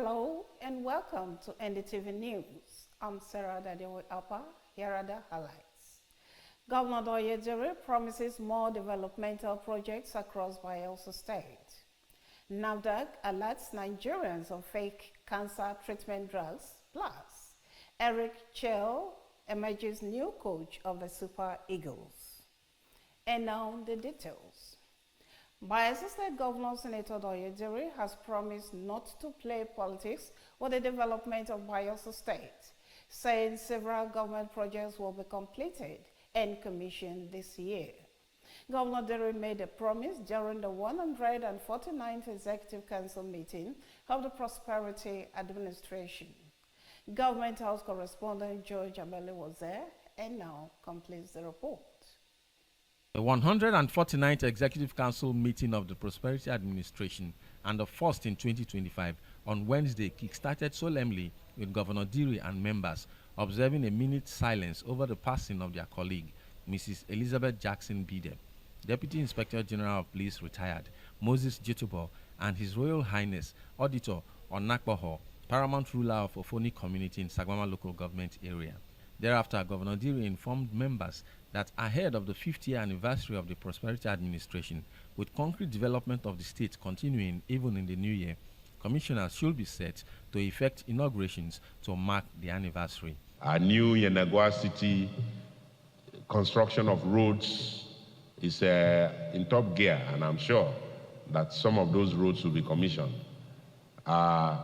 Hello and welcome to NDTV News. I'm Sarah Dadewe Apa. Here are the highlights. Governor Oyedere promises more developmental projects across Bayelsa State. NAFDAC alerts Nigerians on fake cancer treatment drugs. Plus, Eric Chell emerges new coach of the Super Eagles. And now the details. Bayelsa State Governor Senator Oyedere has promised not to play politics with the development of Bayelsa State, saying several government projects will be completed and commissioned this year. Governor Dere made a promise during the 149th Executive Council meeting of the Prosperity Administration. Government House correspondent George Amele was there and now completes the report. The 149th Executive Council meeting of the Prosperity Administration and the first in 2025 on Wednesday kick-started solemnly with Governor Diri and members observing a minute's silence over the passing of their colleague, Mrs. Elizabeth Jackson Bide, Deputy Inspector General of Police retired, Moses Jitubo, and His Royal Highness Auditor Onakboho, paramount ruler of Ofoni community in Sagwama local government area. Thereafter, Governor Diri informed members that ahead of the 50th anniversary of the Prosperity Administration, with concrete development of the state continuing even in the new year, commissioners should be set to effect inaugurations to mark the anniversary. Our new Yenagoa City construction of roads is in top gear, and I'm sure that some of those roads will be commissioned. Our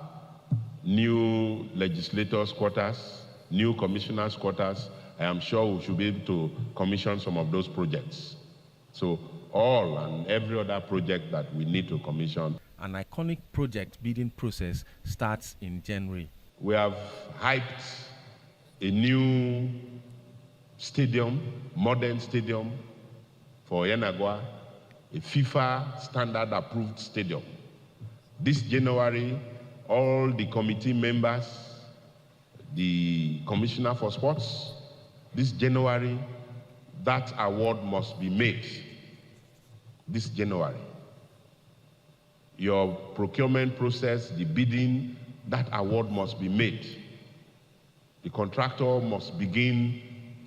new legislators' quarters, new commissioners' quarters, I am sure we should be able to commission some of those projects. So all and every other project that we need to commission. An iconic project bidding process starts in January. We have hyped a new stadium, modern stadium for Yenagoa, a FIFA standard approved stadium. This January, all the committee members, the Commissioner for Sports, this January, that award must be made. This January. Your procurement process, the bidding, that award must be made. The contractor must begin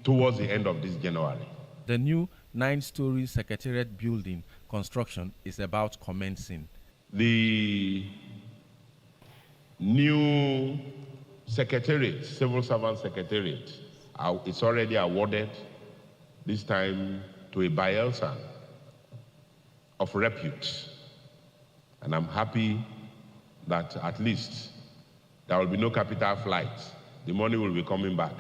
towards the end of this January. The new 9-story Secretariat building construction is about commencing. The new Secretariat, Civil Servant Secretariat, it's already awarded, this time to a Bayelsan of repute. And I'm happy that at least there will be no capital flight. The money will be coming back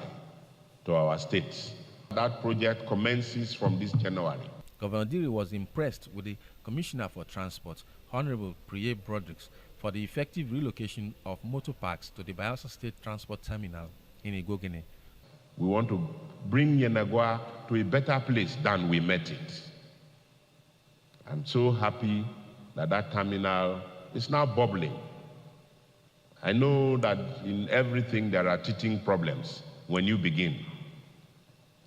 to our state. That project commences from this January. Governor Diri was impressed with the Commissioner for Transport, Honorable Priye Broderick, for the effective relocation of motor parks to the Bayelsa State Transport Terminal in Igogene. We want to bring Yenagoa to a better place than we met it. I'm so happy that that terminal is now bubbling. I know that in everything there are teething problems when you begin.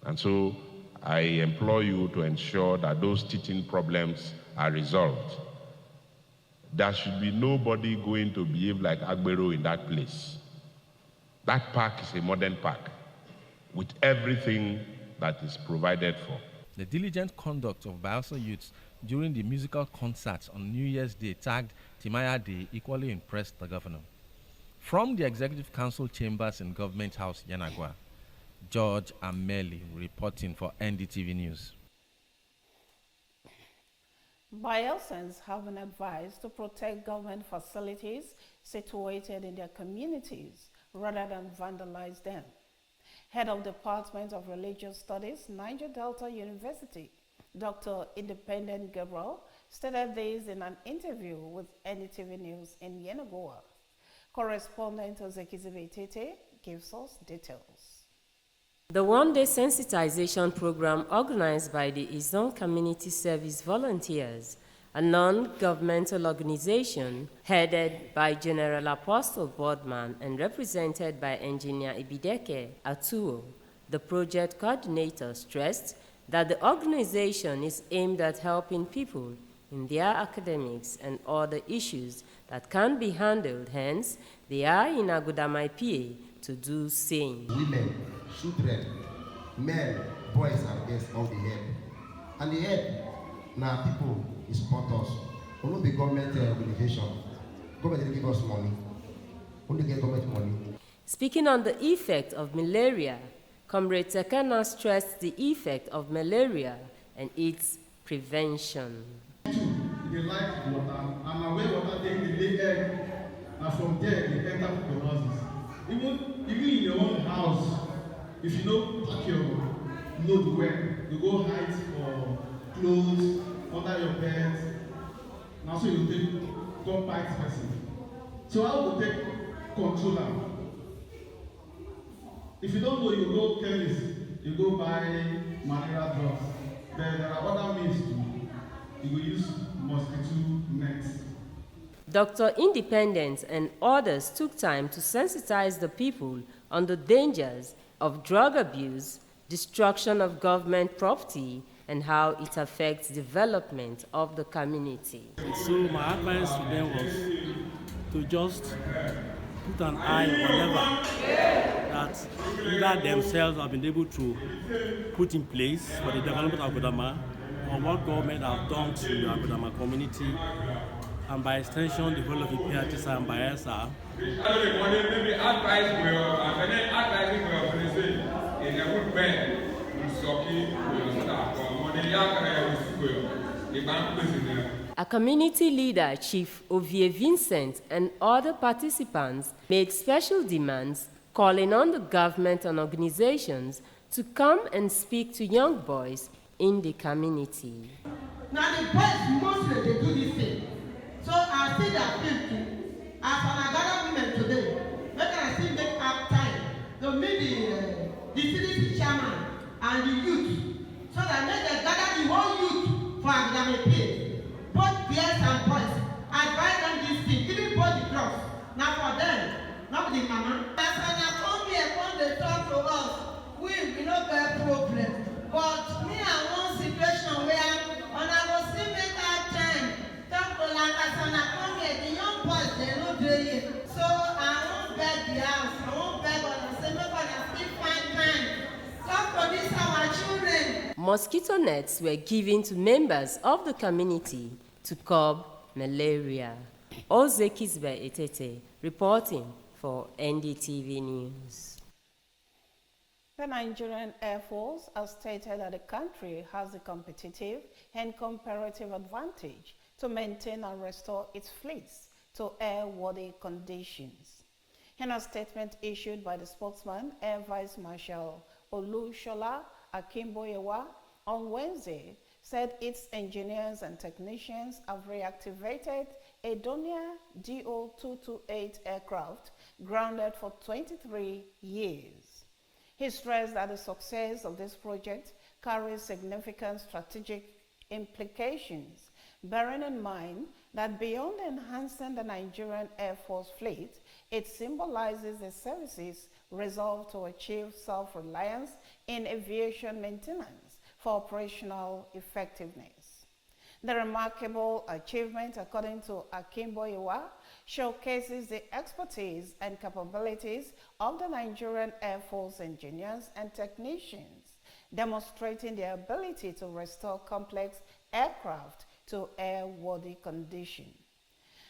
And so I implore you to ensure that those teething problems are resolved. There should be nobody going to behave like Agbero in that place. That park is a modern park with everything that is provided for. The diligent conduct of Bayelsa youths during the musical concerts on New Year's Day tagged Timaya Day equally impressed the governor. From the Executive Council chambers in Government House, Yenagoa, George Ameli reporting for NDTV News. Bayelsans have been advised to protect government facilities situated in their communities rather than vandalize them. Head of Department of Religious Studies, Niger Delta University, Dr. Independent Gabriel, stated this in an interview with NDTV News in Yenagoa. Correspondent Ozekizibe Tete gives us details. The one-day sensitization program organized by the Izon Community Service Volunteers, a non-governmental organization headed by General Apostle Boardman and represented by Engineer Ibideke Atuo, the project coordinator stressed that the organization is aimed at helping people in their academics and other issues that can be handled. Hence, they are in Agudama PA to do same. Women, children, men, boys, and girls all the help. And the help now people is support us. Only the government organization. Government will give us money. Only get government money. Speaking on the effect of malaria, Comrade Tekena stressed the effect of malaria and its prevention. They like water, and away water they lay egg, and from there they enter tuberculosis. Even in your own house, if you don't pack your load well, you go hide for clothes under your bed. Now so you take come bite person. So how to take control am? If you don't know, you go chemist, you go buy malaria drugs. Then there are other means too. You will use mosquito nets. Dr. Independence and others took time to sensitize the people on the dangers of drug abuse, destruction of government property, and how it affects development of the community. So my advice to them was to just put an eye on whatever that either themselves have been able to put in place for the development of Agudama, or what government have done to the Agudama community, and by extension the whole of the PRTSA and Bayelsa. Maybe advice in a good way, A community leader, Chief Ovie Vincent, and other participants made special demands calling on the government and organizations to come and speak to young boys in the community. Now the boys mostly they do this thing. So I see that film too. As an Agada women today, make I still make up time to meet the city chairman and the youth, so that make them gather the whole youth for Agada PA. Both girls and boys, advise them this thing, even both the girls. Now for them, not the mama. As an come here, when they talk to us, we no get problem. But me, I want situation where when I go still make that time, talk to like as an come here, the young boys they no do it. So I won't beg the house, I won't beg on the same, but I still find time. Talk to this our children. Mosquito nets were given to members of the community to curb malaria. Ozekisbe Etete reporting for NDTV News. The Nigerian Air Force has stated that the country has the competitive and comparative advantage to maintain and restore its fleets to airworthy conditions. In a statement issued by the spokesman, Air Vice Marshal Olushola Akimboyewa, on Wednesday, said its engineers and technicians have reactivated a Donia DO-228 aircraft grounded for 23 years. He stressed that the success of this project carries significant strategic implications, bearing in mind that beyond enhancing the Nigerian Air Force fleet, it symbolizes the service's resolve to achieve self-reliance in aviation maintenance for operational effectiveness. The remarkable achievement, according to Akimboyewa, showcases the expertise and capabilities of the Nigerian Air Force engineers and technicians, demonstrating their ability to restore complex aircraft to airworthy condition.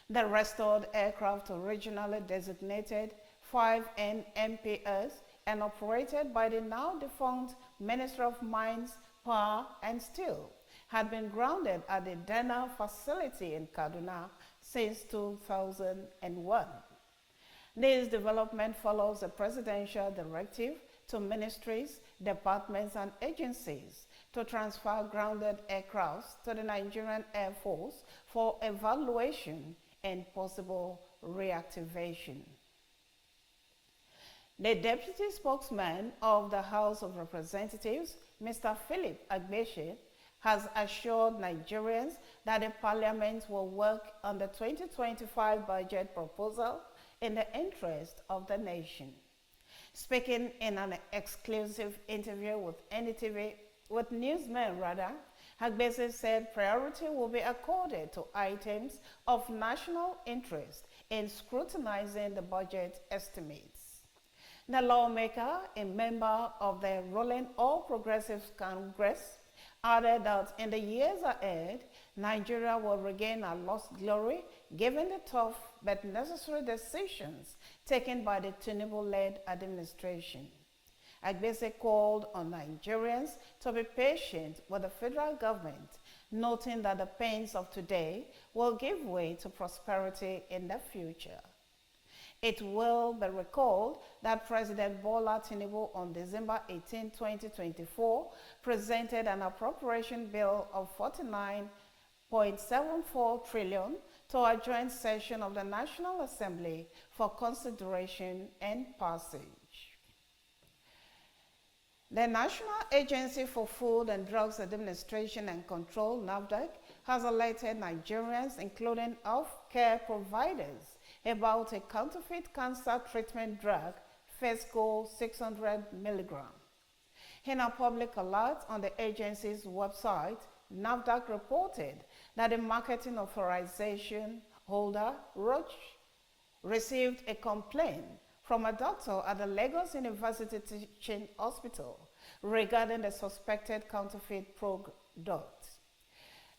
The restored aircraft, originally designated 5NMPS and operated by the now defunct Ministry of Mines, Power and Steel, had been grounded at the Dana facility in Kaduna since 2001. This development follows a presidential directive to ministries, departments, and agencies to transfer grounded aircrafts to the Nigerian Air Force for evaluation and possible reactivation. The deputy spokesman of the House of Representatives, Mr. Philip Agbeche, has assured Nigerians that the Parliament will work on the 2025 budget proposal in the interest of the nation. Speaking in an exclusive interview with NDTV, with newsmen Agbese said priority will be accorded to items of national interest in scrutinizing the budget estimates. The lawmaker, a member of the ruling All Progressives Congress, added that in the years ahead, Nigeria will regain our lost glory given the tough but necessary decisions taken by the Tinubu-led administration. Agbese called on Nigerians to be patient with the federal government, noting that the pains of today will give way to prosperity in the future. It will be recalled that President Bola Tinubu on December 18, 2024, presented an appropriation bill of 49.74 trillion to a joint session of the National Assembly for consideration and passage. The National Agency for Food and Drugs Administration and Control, NAFDAC, has alerted Nigerians, including healthcare providers, about a counterfeit cancer treatment drug, Fesco 600 mg. In a public alert on the agency's website, NAFDAC reported that the marketing authorization holder, Roche, received a complaint from a doctor at the Lagos University Teaching Hospital regarding the suspected counterfeit product.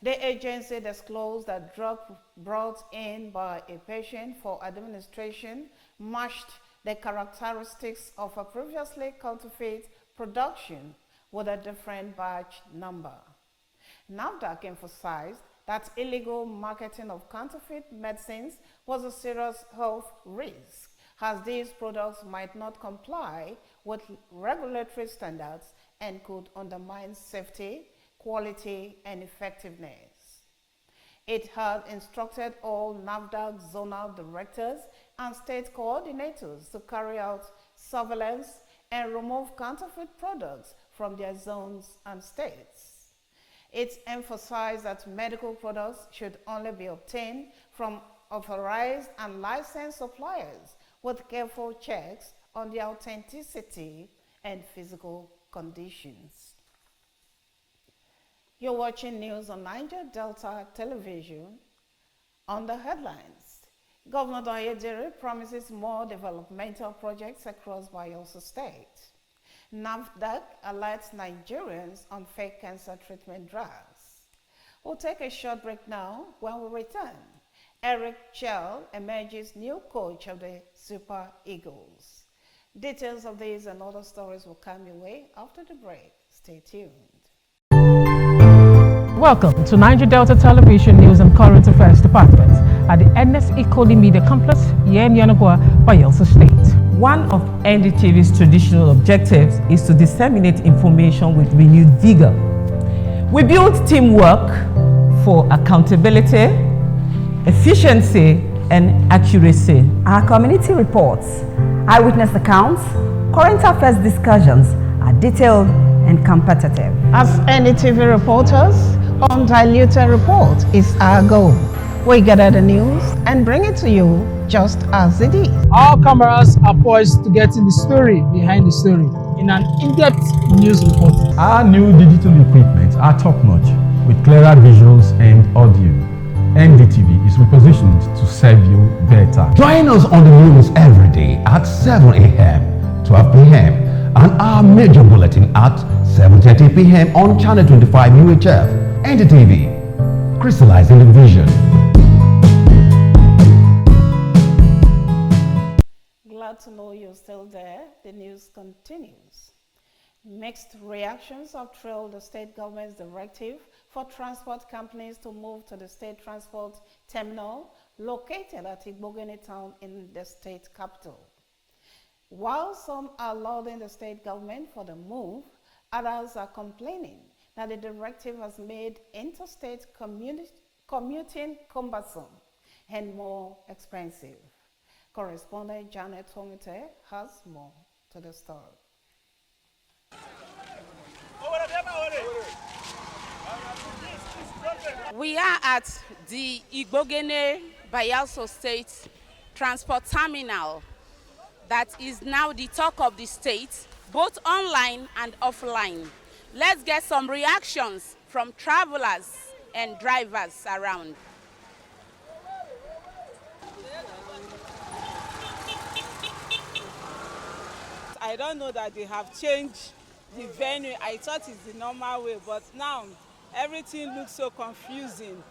The agency disclosed that drug brought in by a patient for administration matched the characteristics of a previously counterfeit production with a different batch number. NAFDAC emphasized that illegal marketing of counterfeit medicines was a serious health risk, as these products might not comply with regulatory standards and could undermine safety, quality, and effectiveness. It had instructed all NAFDAC zonal directors and state coordinators to carry out surveillance and remove counterfeit products from their zones and states. It emphasized that medical products should only be obtained from authorized and licensed suppliers with careful checks on their authenticity and physical conditions. You're watching news on Niger Delta Television. On the headlines, Governor Oyedere promises more developmental projects across Bayelsa State. NAFDAC alerts Nigerians on fake cancer treatment drugs. We'll take a short break now. When we return, Eric Chell emerges new coach of the Super Eagles. Details of these and other stories will come your way after the break. Stay tuned. Welcome to Niger Delta Television News and Current Affairs Department at the NS Ikoli Media Complex, Yen Yanagwa, Bayelsa State. One of NDTV's traditional objectives is to disseminate information with renewed vigor. We build teamwork for accountability, efficiency, and accuracy. Our community reports, eyewitness accounts, current affairs discussions are detailed and competitive. As NDTV reporters, undiluted report is our goal. We gather the news and bring it to you just as it is. Our cameras are poised to get in the story behind the story in an in-depth news report. Our new digital equipment are top-notch with clearer visuals and audio. NDTV is repositioned to serve you better. Join us on the news every day at 7 a.m., 12 p.m. and our major bulletin at 7:30 p.m. on Channel 25 UHF. NDTV, crystallizing the vision. Glad to know you're still there. The news continues. Mixed reactions have trailed the state government's directive for transport companies to move to the state transport terminal located at Igbogene town in the state capital. While some are lauding the state government for the move, others are complaining that the directive has made interstate commuting cumbersome and more expensive. Correspondent Janet Tomite has more to the story. We are at the Igbogene Bayelsa State Transport Terminal that is now the talk of the state, both online and offline. Let's get some reactions from travelers and drivers around. I don't know that they have changed the venue. I thought it's the normal way, but now everything looks so confusing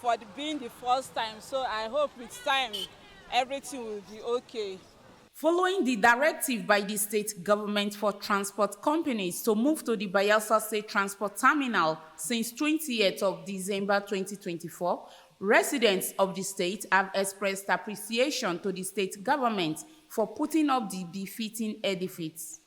for being the first time. So I hope with time everything will be okay. Following the directive by the state government for transport companies to move to the Bayelsa State Transport Terminal since 28th of December 2024, residents of the state have expressed appreciation to the state government for putting up the befitting edifice.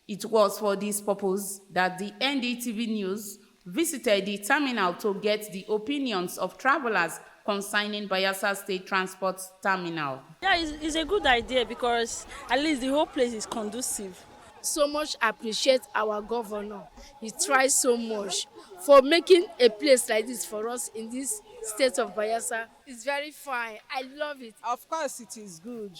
It was for this purpose that the NDTV News visited the terminal to get the opinions of travelers concerning Bayelsa State Transport Terminal. Yeah, it's a good idea because at least the whole place is conducive. So much appreciate our governor. He tries so much for making a place like this for us in this state of Bayelsa. It's very fine. I love it. Of course it is good.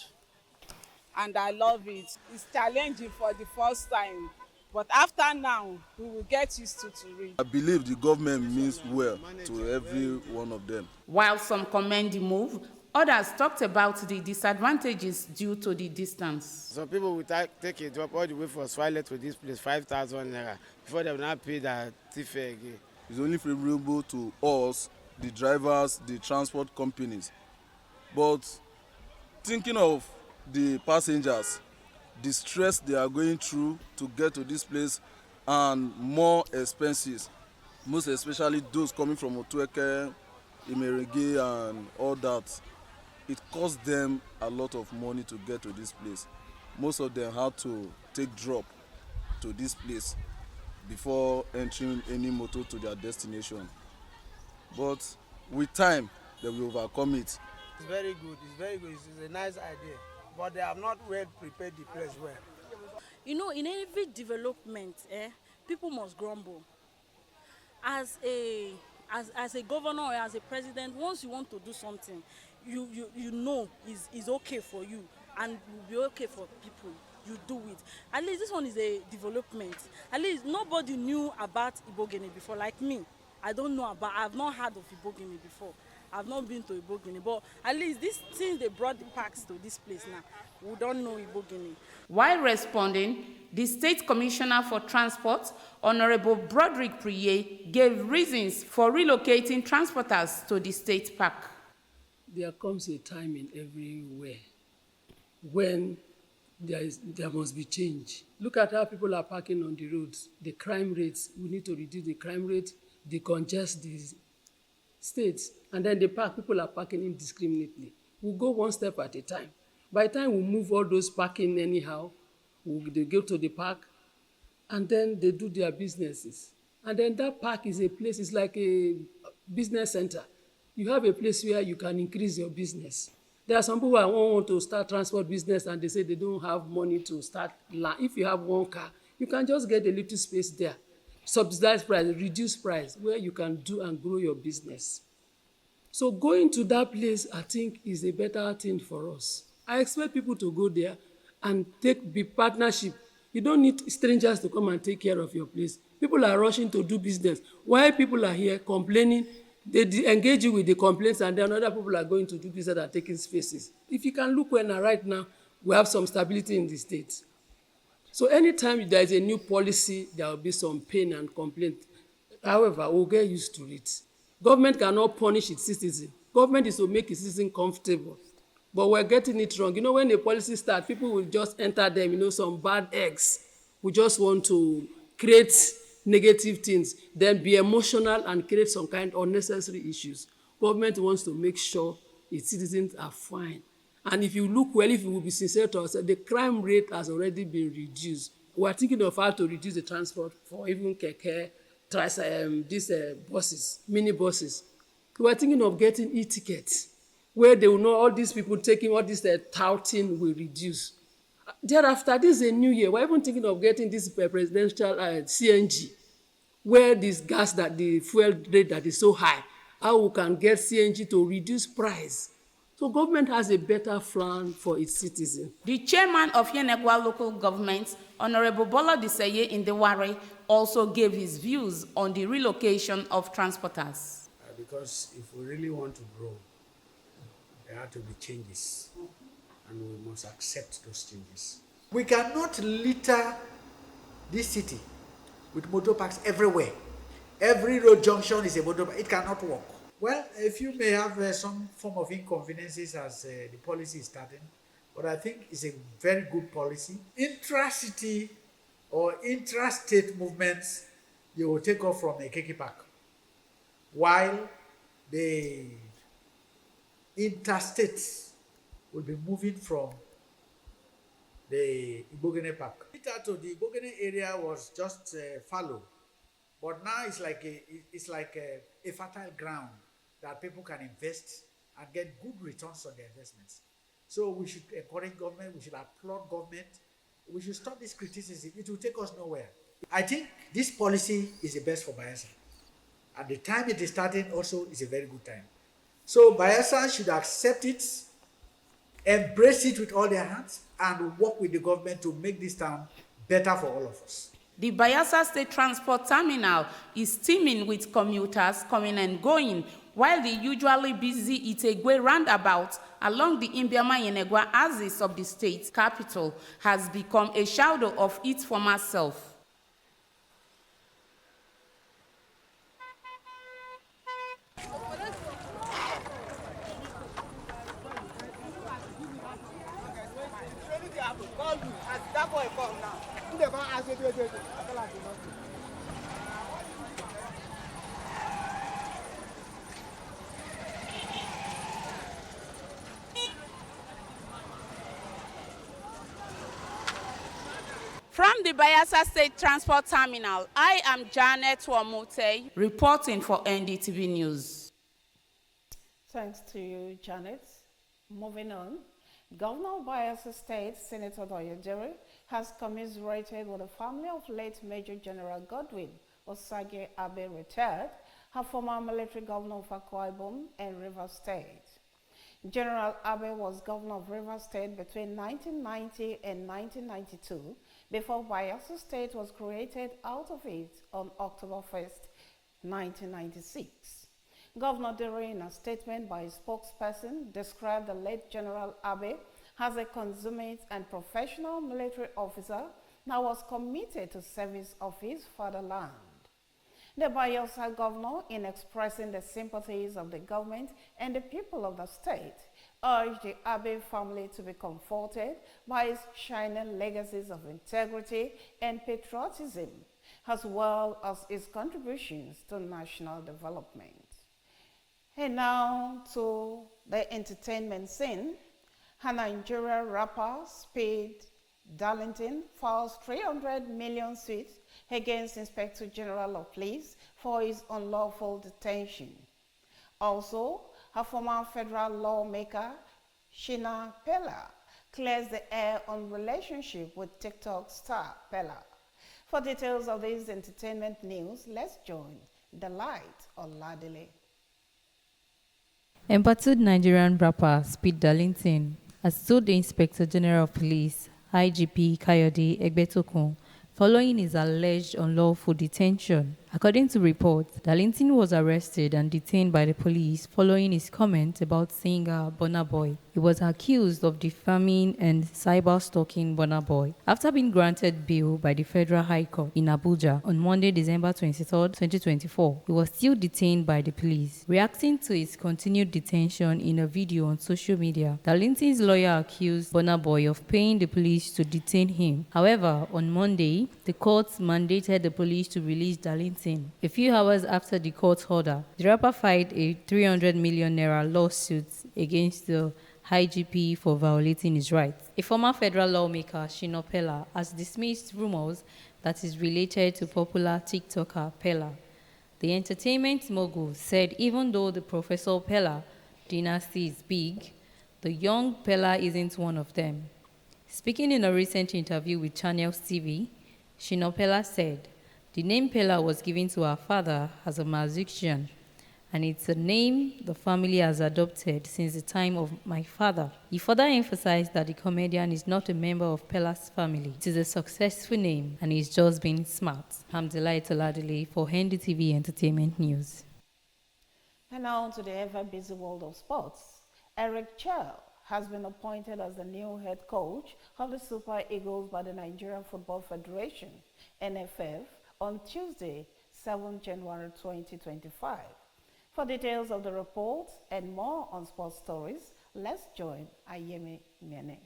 And I love it. It's challenging for the first time. But after now, we will get used to it. I believe the government means well to every one of them. While some commend the move, others talked about the disadvantages due to the distance. Some people will take a drop all the way from Swile to this place, 5,000 naira, before they will not pay their fare again. It's only favorable to us, the drivers, the transport companies. But thinking of the passengers, the stress they are going through to get to this place and more expenses, most especially those coming from Otueke, Imerege and all that, it costs them a lot of money to get to this place. Most of them had to take drop to this place before entering any motor to their destination. But with time, they will overcome it. It's very good. It's very good. It's a nice idea. But they have not well prepared the place well. You know, in every development, people must grumble. As a governor or as a president, once you want to do something, you know is okay for you and will be okay for people. You do it. At least this one is a development. At least nobody knew about Ibogene before, like me. I don't know about. I've not heard of Ibogene before. I've not been to Ibogene, but at least since they brought the parks to this place now, we don't know Ibogene. While responding, the State Commissioner for Transport, Honorable Broderick Priye, gave reasons for relocating transporters to the state park. There comes a time in everywhere when there must be change. Look at how people are parking on the roads. The crime rates, we need to reduce the crime rate, decongest the states, and then the park, people are parking indiscriminately. We'll go one step at a time. By the time we move all those parking anyhow, they go to the park, and then they do their businesses. And then that park is a place, it's like a business center. You have a place where you can increase your business. There are some people who want to start transport business and they say they don't have money to start. If you have one car, you can just get a little space there. Subsidized price, reduced price, where you can do and grow your business. So going to that place, I think, is a better thing for us. I expect people to go there and be partnership. You don't need strangers to come and take care of your place. People are rushing to do business. While people are here complaining, they engage you with the complaints, and then other people are going to do business and taking spaces. If you can look well now, right now, we have some stability in the state. So anytime there is a new policy, there will be some pain and complaint. However, we'll get used to it. Government cannot punish its citizens. Government is to make its citizens comfortable. But we're getting it wrong. You know, when the policy starts, people will just enter them, some bad eggs. We just want to create negative things, then be emotional and create some kind of unnecessary issues. Government wants to make sure its citizens are fine. And if you look well, if you will be sincere to us, the crime rate has already been reduced. We are thinking of how to reduce the transport for even keke, these buses, mini buses. We are thinking of getting e-tickets, where they will know all these people taking all this touting will reduce. Thereafter, this is a new year. We're even thinking of getting this presidential CNG, where this gas, that the fuel rate that is so high, how we can get CNG to reduce price. So government has a better plan for its citizens. The chairman of Yenegua local government, Honorable Bola Diseye Indeware, also gave his views on the relocation of transporters. Because if we really want to grow, there have to be changes, and we must accept those changes. We cannot litter this city with motor parks everywhere. Every road junction is a motor park. It cannot work. Well, if you may have some form of inconveniences as the policy is starting, but I think it's a very good policy. Intra-city or intra-state movements, you will take off from Ekeki Park, while the interstates will be moving from the Ibogene Park. To the Ibogene area was just fallow, but now it's like a fertile ground that people can invest and get good returns on their investments. So we should encourage government, we should applaud government, we should stop this criticism. It will take us nowhere. I think this policy is the best for Bayelsa. And the time it is starting also is a very good time. So Bayelsa should accept it, embrace it with all their hearts, and work with the government to make this town better for all of us. The Bayelsa State Transport Terminal is teeming with commuters coming and going, while the usually busy Itegwe roundabout along the Imbiama-Yenegwa axis of the state capital has become a shadow of its former self. From the Bayelsa State Transport Terminal, I am Janet Wamute, reporting for NDTV News. Thanks to you, Janet. Moving on, Governor of Bayelsa State, Senator Oyedere, has commiserated with the family of late Major General Godwin Osage Abe retired, her former military governor of Akwa Ibom and Rivers State. General Abe was governor of Rivers State between 1990 and 1992, before Bayelsa State was created out of it on October 1st, 1996. Governor Dere, in a statement by his spokesperson, described the late General Abe as a consummate and professional military officer that was committed to service of his fatherland. The Bayelsa governor, in expressing the sympathies of the government and the people of the state, urged the Abe family to be comforted by his shining legacies of integrity and patriotism, as well as his contributions to national development. And now to the entertainment scene. A Nigerian rapper, Speed Darlington, files 300 million suits against Inspector General of Police for his unlawful detention. Also, a former federal lawmaker, Shina Pella, clears the air on relationship with TikTok star Pella. For details of this entertainment news, let's join Delight Oladile. Embattled Nigerian rapper Speed Darlington has told the Inspector General of Police, IGP Kayode Egbetokun, following his alleged unlawful detention. According to reports, Darlington was arrested and detained by the police following his comment about singer Burna Boy. He was accused of defaming and cyber-stalking Burna Boy. After being granted bail by the Federal High Court in Abuja on Monday, December 23, 2024, he was still detained by the police. Reacting to his continued detention in a video on social media, Darlington's lawyer accused Burna Boy of paying the police to detain him. However, on Monday, the court mandated the police to release Darlington. A few hours after the court order, the rapper filed a 300 million naira lawsuit against the IGP for violating his rights. A former federal lawmaker, Shina Pella, has dismissed rumors that is related to popular TikToker Pella. The entertainment mogul said even though the Professor Pella dynasty is big, the young Pella isn't one of them. Speaking in a recent interview with Channels TV, Shina Pella said, "The name Pella was given to her father as a musician, and it's a name the family has adopted since the time of my father. He further emphasized that the comedian is not a member of Pella's family. It is a successful name, and he's just being smart. I'm delighted Oladile for NDTV Entertainment News. And now to the ever-busy world of sports. Eric Chell has been appointed as the new head coach of the Super Eagles by the Nigerian Football Federation, NFF, on Tuesday, 7 January 2025. For details of the report and more on sports stories, let's join Ayemi Miene.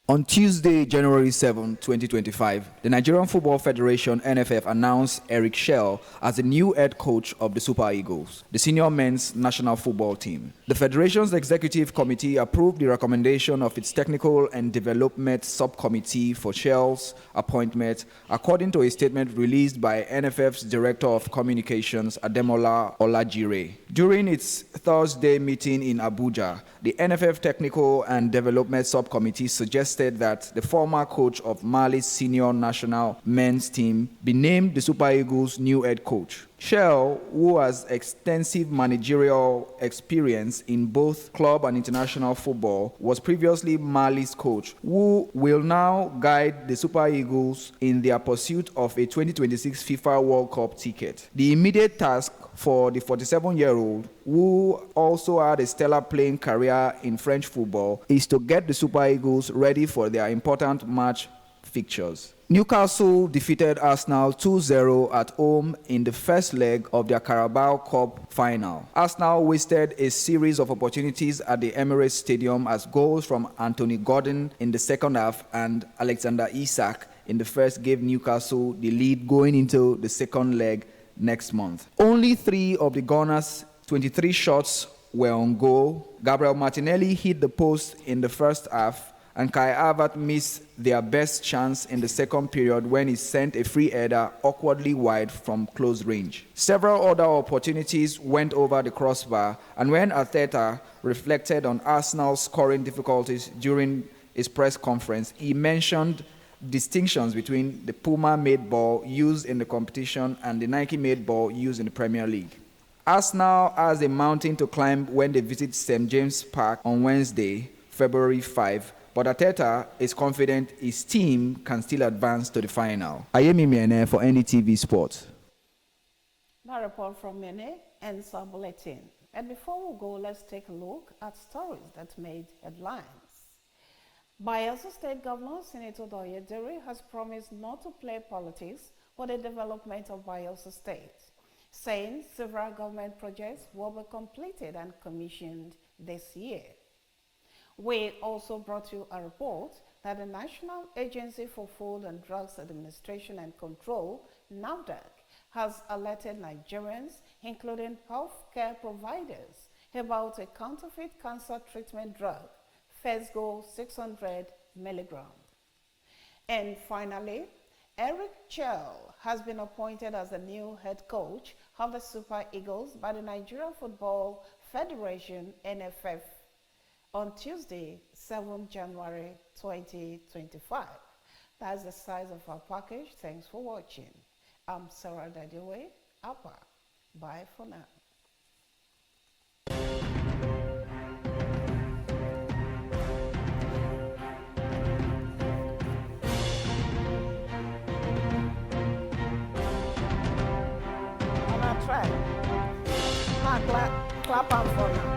On Tuesday, January 7, 2025, the Nigerian Football Federation (NFF) announced Eric Chell as the new head coach of the Super Eagles, the senior men's national football team. The Federation's executive committee approved the recommendation of its technical and development subcommittee for Chell's appointment, according to a statement released by NFF's Director of Communications, Ademola Olajire. During its Thursday meeting in Abuja, the NFF Technical and Development Subcommittee suggested that the former coach of Mali's senior national men's team be named the Super Eagles' new head coach. Chell, who has extensive managerial experience in both club and international football, was previously Mali's coach, who will now guide the Super Eagles in their pursuit of a 2026 FIFA World Cup ticket. The immediate task for the 47-year-old, who also had a stellar playing career in French football, is to get the Super Eagles ready for their important match fixtures. Newcastle defeated Arsenal 2-0 at home in the first leg of their Carabao Cup final. Arsenal wasted a series of opportunities at the Emirates Stadium as goals from Anthony Gordon in the second half and Alexander Isak in the first gave Newcastle the lead going into the second leg next month. Only 3 of the Gunners' 23 shots were on goal. Gabriel Martinelli hit the post in the first half, and Kai Havertz missed their best chance in the second period when he sent a free header awkwardly wide from close range. Several other opportunities went over the crossbar, and when Arteta reflected on Arsenal's scoring difficulties during his press conference, he mentioned distinctions between the Puma-made ball used in the competition and the Nike-made ball used in the Premier League. Arsenal has a mountain to climb when they visit St. James Park on Wednesday, February 5, but Arteta is confident his team can still advance to the final. Ayemi Miene for NDTV Sports. That report from Miene ends our bulletin. And before we go, let's take a look at stories that made headlines. Bayelsa State Governor Senator Oyedere has promised not to play politics for the development of Bayelsa State, saying several government projects will be completed and commissioned this year. We also brought you a report that the National Agency for Food and Drugs Administration and Control, NAFDAC, has alerted Nigerians, including healthcare providers, about a counterfeit cancer treatment drug, Fesgo 600 mg. And finally, Eric Chell has been appointed as the new head coach of the Super Eagles by the Nigerian Football Federation, NFF, on Tuesday, 7 January 2025. That's the size of our package. Thanks for watching. I'm Sarah Dadiwe, Apa. Bye for now. Try. Clap on for now.